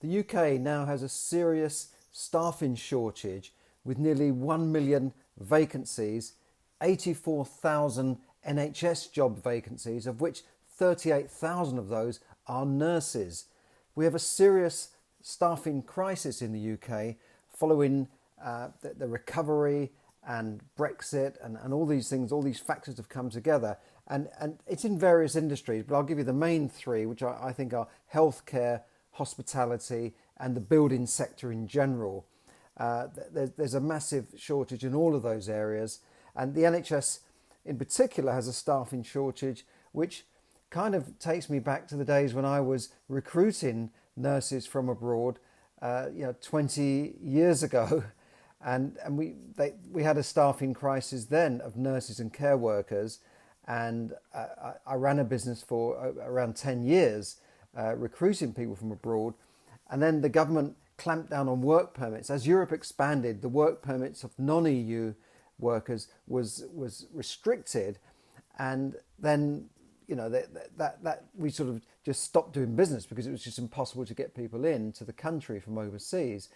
The UK now has a serious staffing shortage with nearly 1 million vacancies, 84,000 NHS job vacancies, of which 38,000 of those are nurses. We have a serious staffing crisis in the UK following the recovery and Brexit and all these things, all these factors have come together. And it's in various industries, but I'll give you the main three, which I think are healthcare, hospitality, and the building sector in general. There's a massive shortage in all of those areas. And the NHS in particular has a staffing shortage, which kind of takes me back to the days when I was recruiting nurses from abroad, 20 years ago. And we had a staffing crisis then of nurses and care workers. And I ran a business for around 10 years, recruiting people from abroad. And then the government clamped down on work permits. As Europe expanded, the work permits of non-EU workers was restricted. And then, that we sort of just stopped doing business because it was just impossible to get people into the country from overseas.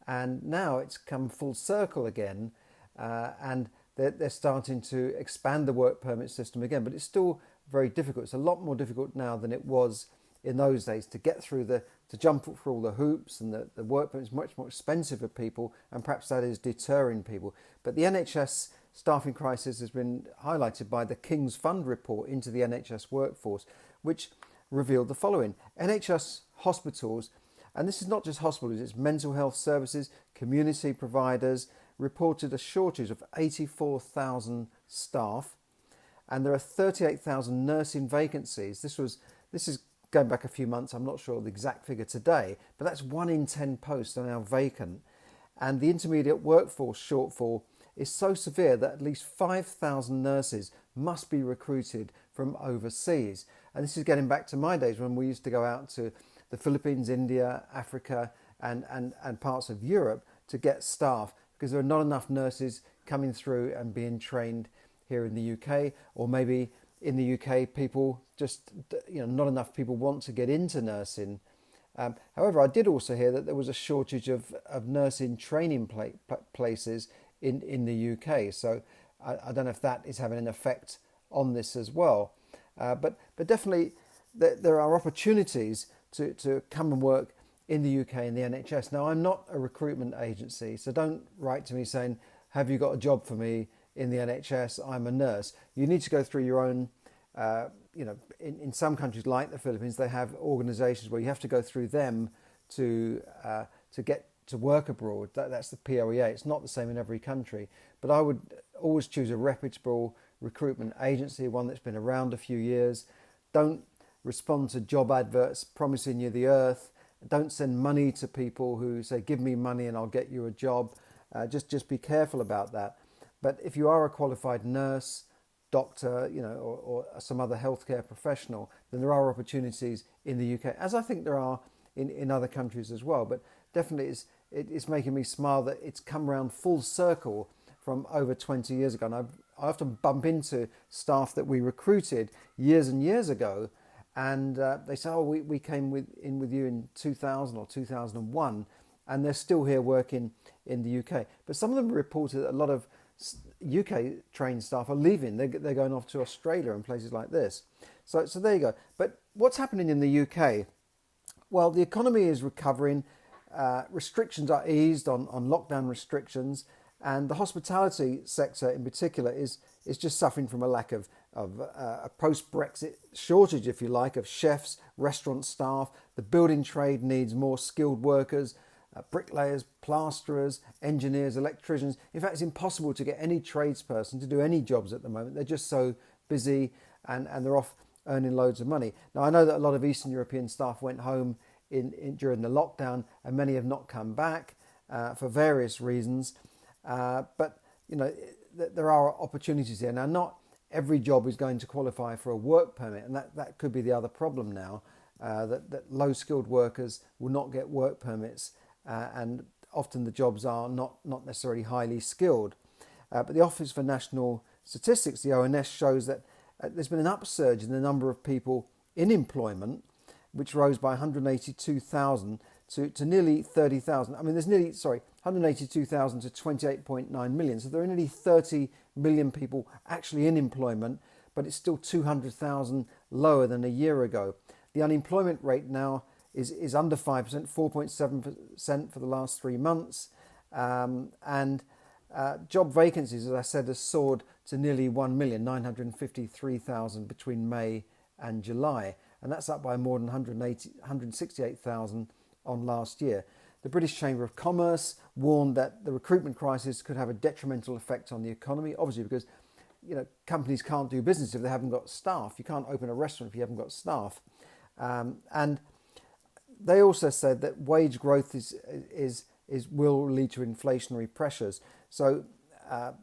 And now it's come full circle again, and they're starting to expand the work permit system again, but it's still very difficult. It's a lot more difficult now than it was in those days to get through to jump through all the hoops, and the work permit is much more expensive for people, and perhaps that is deterring people. But the NHS staffing crisis has been highlighted by the King's Fund report into the NHS workforce, which revealed the following. NHS hospitals, and this is not just hospitals, it's mental health services, community providers, reported a shortage of 84,000 staff, and there are 38,000 nursing vacancies. This is going back a few months. I'm not sure the exact figure today, but that's 1 in 10 posts are now vacant. And the intermediate workforce shortfall is so severe that at least 5,000 nurses must be recruited from overseas. And this is getting back to my days when we used to go out to the Philippines, India, Africa, and parts of Europe to get staff, because there are not enough nurses coming through and being trained here in the UK, or maybe in the UK people just, not enough people want to get into nursing. However, I did also hear that there was a shortage of nursing training places in the UK, so I don't know if that is having an effect on this as well. But definitely there are opportunities to come and work in the UK in the NHS. Now, I'm not a recruitment agency, so don't write to me saying, have you got a job for me in the NHS? I'm a nurse. You need to go through your own, in some countries like the Philippines, they have organisations where you have to go through them to get to work abroad. That's the POEA. It's not the same in every country. But I would always choose a reputable recruitment agency, one that's been around a few years. Don't respond to job adverts promising you the earth. Don't send money to people who say, give me money and I'll get you a job. Just be careful about that. But if you are a qualified nurse, doctor, or some other healthcare professional, then there are opportunities in the UK, as I think there are in other countries as well. But definitely it's making me smile that it's come around full circle from over 20 years ago. And I often bump into staff that we recruited years and years ago, and they say, we came in with you in 2000 or 2001, and they're still here working in the UK. But some of them reported that a lot of UK trained staff are leaving. They're going off to Australia and places like this. So there you go. But what's happening in the UK? Well, the economy is recovering. Restrictions are eased on lockdown restrictions, and the hospitality sector in particular is just suffering from a lack of a post-Brexit shortage, if you like, of chefs, restaurant staff. The building trade needs more skilled workers, bricklayers, plasterers, engineers, electricians. In fact, it's impossible to get any tradesperson to do any jobs at the moment. They're just so busy, and they're off earning loads of money. Now, I know that a lot of Eastern European staff went home during the lockdown, and many have not come back for various reasons. But there are opportunities here. Now, not every job is going to qualify for a work permit, and that could be the other problem now, that low-skilled workers will not get work permits, and often the jobs are not necessarily highly skilled. But the Office for National Statistics, the ONS, shows that there's been an upsurge in the number of people in employment, which rose by 182,000 to nearly 30,000. I mean, there's 182,000 to 28.9 million. So there are nearly 30 million people actually in employment, but it's still 200,000 lower than a year ago. The unemployment rate now is under 5%, 4.7% for the last 3 months. And job vacancies, as I said, has soared to nearly 1,953,000 between May and July. And that's up by more than 168,000 on last year. The British Chamber of Commerce warned that the recruitment crisis could have a detrimental effect on the economy, obviously because companies can't do business if they haven't got staff. You can't open a restaurant if you haven't got staff. And they also said that wage growth will lead to inflationary pressures. So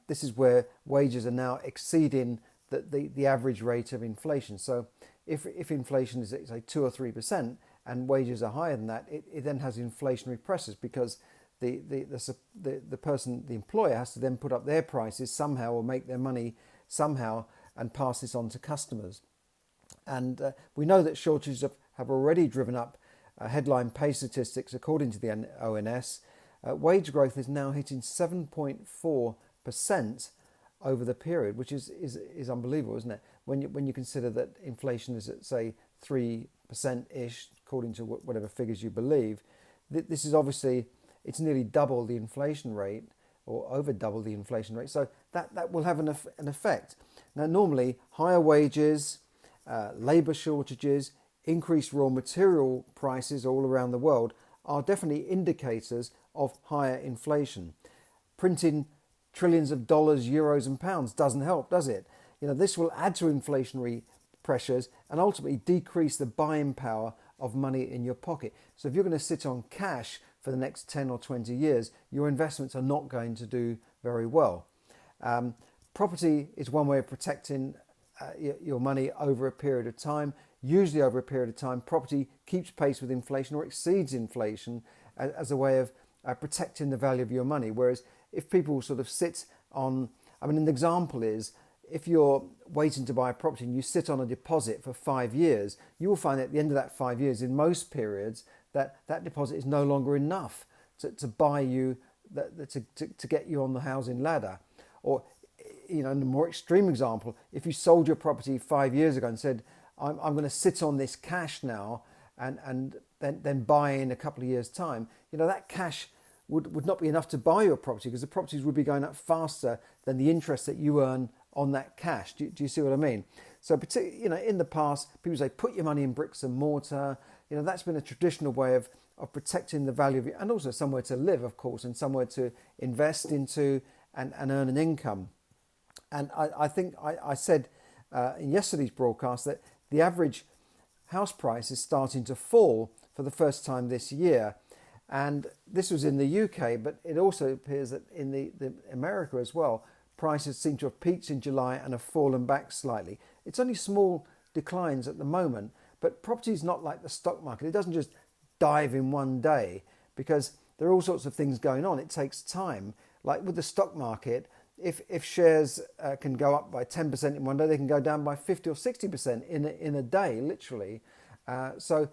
this is where wages are now exceeding the average rate of inflation. So if inflation is, say, 2 or 3% and wages are higher than that, it then has inflationary pressures because the employer has to then put up their prices somehow or make their money somehow and pass this on to customers. And we know that shortages have already driven up headline pay statistics. According to the ONS, wage growth is now hitting 7.4% over the period, which is unbelievable, isn't it? When you consider that inflation is at, say, 3%-ish, according to whatever figures you believe. This is obviously, it's nearly double the inflation rate, or over double the inflation rate. So that will have an effect. Now, normally, higher wages, labour shortages, increased raw material prices all around the world are definitely indicators of higher inflation. Printing trillions of dollars, euros and pounds doesn't help, does it? This will add to inflationary pressures and ultimately decrease the buying power of money in your pocket. So if you're going to sit on cash for the next 10 or 20 years, your investments are not going to do very well. Property is one way of protecting your money over a period of time. Usually over a period of time, property keeps pace with inflation or exceeds inflation as a way of protecting the value of your money. Whereas if people sort of sit on, an example is, if you're waiting to buy a property and you sit on a deposit for 5 years, you will find at the end of that 5 years, in most periods, that deposit is no longer enough to buy you, to get you on the housing ladder. Or, in a more extreme example, if you sold your property 5 years ago and said, I'm going to sit on this cash now and then buy in a couple of years' time, that cash would not be enough to buy your property because the properties would be going up faster than the interest that you earn on that cash. Do you see what I mean? So, in the past, people say, put your money in bricks and mortar. That's been a traditional way of protecting the value of it, and also somewhere to live, of course, and somewhere to invest into and earn an income. And I think I said in yesterday's broadcast that the average house price is starting to fall for the first time this year. And this was in the UK, but it also appears that in the America as well, prices seem to have peaked in July and have fallen back slightly. It's only small declines at the moment, but property is not like the stock market. It doesn't just dive in one day because there are all sorts of things going on. It takes time. Like with the stock market, if shares can go up by 10% in one day, they can go down by 50 or 60% in a day, literally. So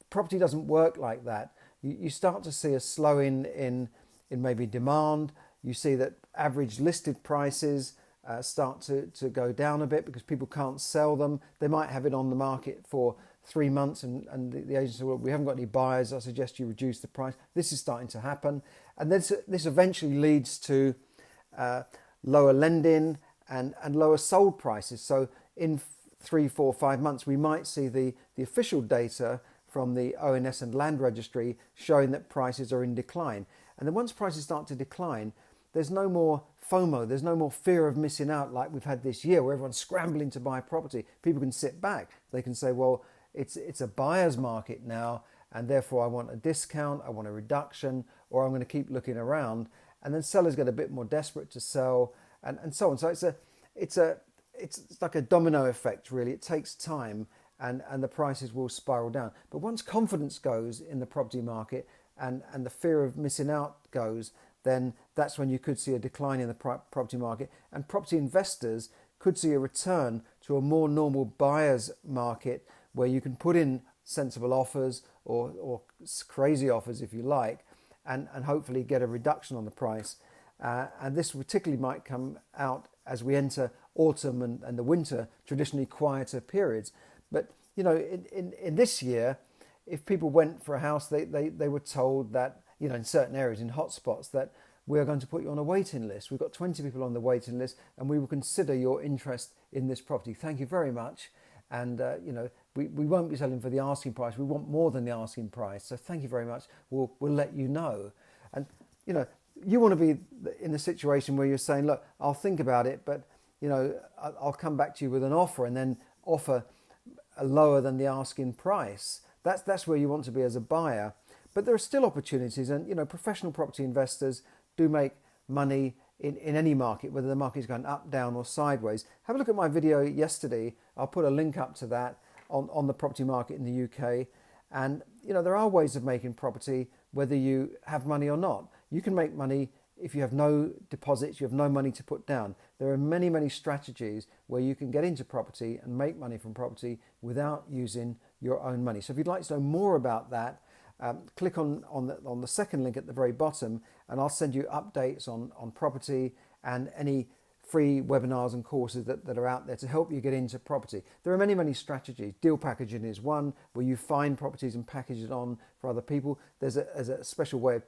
property doesn't work like that. You start to see a slowing in maybe demand. You see that average listed prices start to go down a bit because people can't sell them. They might have it on the market for 3 months and the agent says, well, we haven't got any buyers. I suggest you reduce the price. This is starting to happen. And this eventually leads to lower lending and lower sold prices. So in 3, 4, 5 months, we might see the official data from the ONS and Land Registry showing that prices are in decline. And then once prices start to decline, there's no more FOMO, there's no more fear of missing out like we've had this year where everyone's scrambling to buy property. People can sit back. They can say, well, it's a buyer's market now and therefore I want a discount, I want a reduction, or I'm going to keep looking around. And then sellers get a bit more desperate to sell and so on. So it's like a domino effect, really. It takes time and the prices will spiral down. But once confidence goes in the property market and the fear of missing out goes, then that's when you could see a decline in the property market. And property investors could see a return to a more normal buyer's market where you can put in sensible offers or crazy offers if you like, and hopefully get a reduction on the price. And this particularly might come out as we enter autumn and the winter, traditionally quieter periods. But in this year, if people went for a house, they were told that, in certain areas, in hotspots, that we're going to put you on a waiting list. We've got 20 people on the waiting list, and we will consider your interest in this property. Thank you very much. And, we won't be selling for the asking price. We want more than the asking price. So thank you very much. We'll let you know. And, you want to be in a situation where you're saying, look, I'll think about it, but, I'll come back to you with an offer, and then offer a lower than the asking price. That's where you want to be as a buyer. But there are still opportunities, and professional property investors do make money in any market, whether the market is going up, down, or sideways. Have a look at my video yesterday. I'll put a link up to that on the property market in the UK. And there are ways of making property whether you have money or not. You can make money if you have no deposits, you have no money to put down. There are many strategies where you can get into property and make money from property without using your own money. So if you'd like to know more about that, click on the second link at the very bottom, and I'll send you updates on property and any free webinars and courses that are out there to help you get into property. There are many strategies. Deal packaging is one, where you find properties and package it on for other people. There's a special way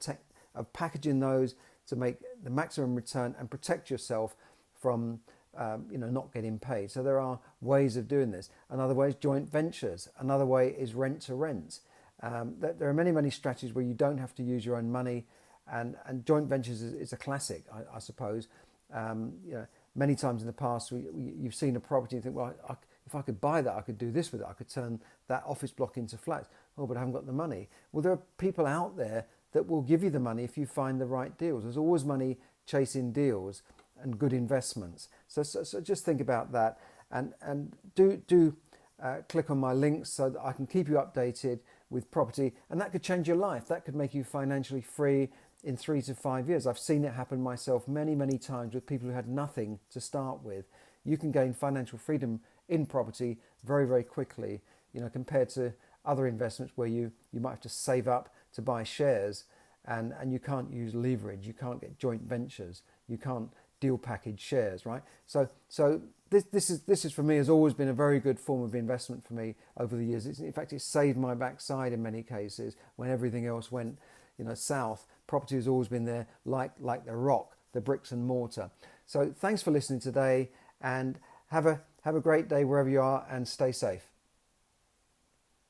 of packaging those to make the maximum return and protect yourself from not getting paid. So there are ways of doing this. Another way is joint ventures. Another way is rent to rent. There are many strategies where you don't have to use your own money, and joint ventures is a classic, I suppose. Many times in the past, you've seen a property and think, well, if I could buy that, I could do this with it. I could turn that office block into flats. Oh, but I haven't got the money. Well, there are people out there that will give you the money if you find the right deals. There's always money chasing deals and good investments. So just think about that, and do click on my links so that I can keep you updated with property, and that could change your life. That could make you financially free in 3 to 5 years. I've seen it happen myself many times with people who had nothing to start with. You can gain financial freedom in property very quickly, compared to other investments where you might have to save up to buy shares, and you can't use leverage, you can't get joint ventures, you can't deal package shares, right? So this is for me, has always been a very good form of investment for me over the years. In fact, it saved my backside in many cases when everything else went south. Property has always been there, like the rock, the bricks and mortar. So thanks for listening today, and have a great day wherever you are, and stay safe.